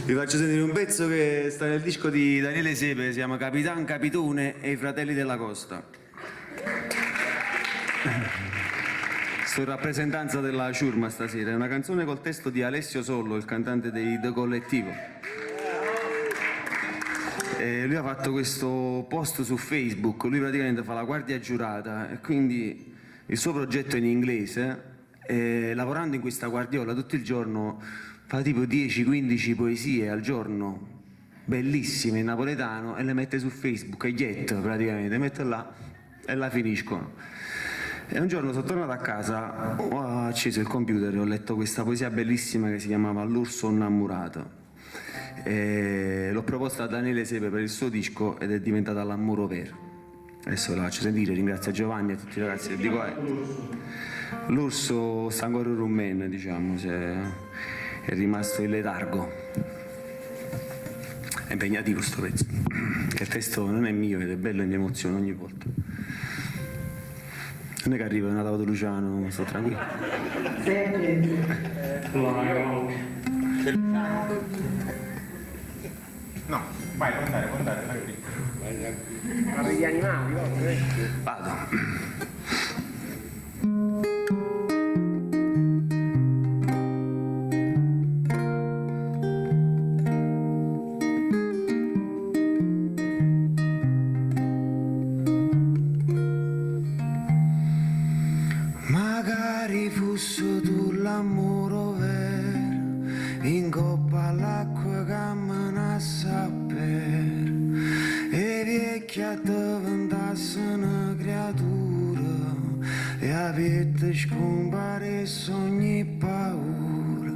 Vi faccio sentire un pezzo che sta nel disco di Daniele Sepe, si chiama Capitan Capitone e i fratelli della costa. Sto in rappresentanza della ciurma stasera, è una canzone col testo di Alessio Sollo, il cantante dei The Collettivo. E lui ha fatto questo post su Facebook, lui praticamente fa la guardia giurata e quindi il suo progetto è in inglese e lavorando in questa guardiola tutto il giorno fa tipo 10-15 poesie al giorno, bellissime in napoletano, e le mette su Facebook, e get praticamente, le mette là e la finiscono. E un giorno sono tornato a casa, ho acceso il computer e ho letto questa poesia bellissima che si chiamava L'urso innammorato. L'ho proposta a Daniele Sepe per il suo disco ed è diventata L'amore vero. Adesso ve la faccio sentire, ringrazio Giovanni e tutti i ragazzi del dico l'urso sta ancora in rumen, diciamo, è rimasto in letargo. È impegnativo sto pezzo, che il testo non è mio ed è bello e mi emoziona ogni volta. Non è che arriva una Tavoto Luciano, sto tranquillo. No, vai, può andare, Parli di animali, Vado. Magari fosse tu l'amore vero, in coppa all'acqua che me ne sapere, e vecchia diventasse una creatura, e avete scompare ogni paura,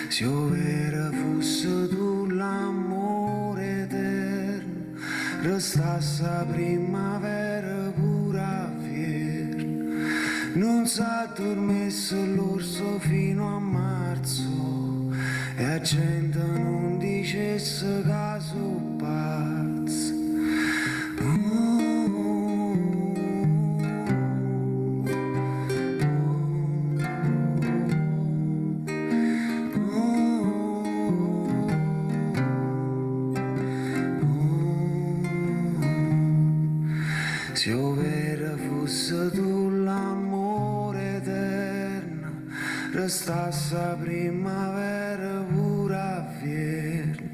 se vera fosse tu l'amore eterno, restasse la primavera pura fiera. Non s'ha dormesso l'orso fino a marzo e la gente non dicesse che sono pazzo. Se vera fosse tu l'amore eterno, restasse la primavera pura fiera.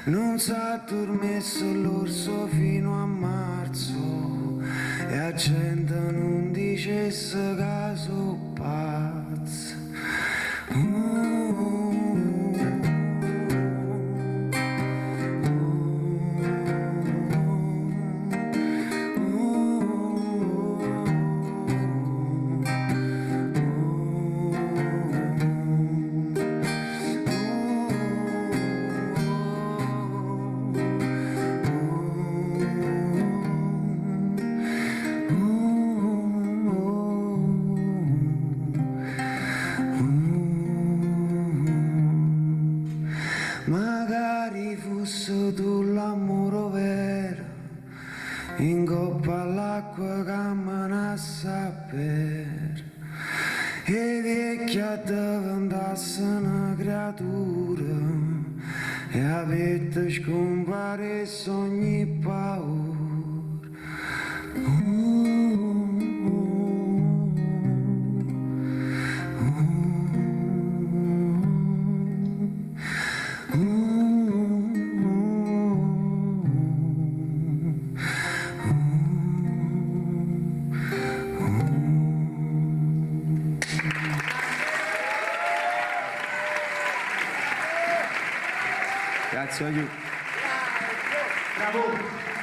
Non s'ha dormesso l'orso fino a marzo e la gente non dicesse che sono pazzo. Magari fosse tu l'amore vero, in coppa all'acqua che me ne sapere, e vecchia diventasse una creatura, e avete scompare ogni paura. Grazie a tutti. Bravo!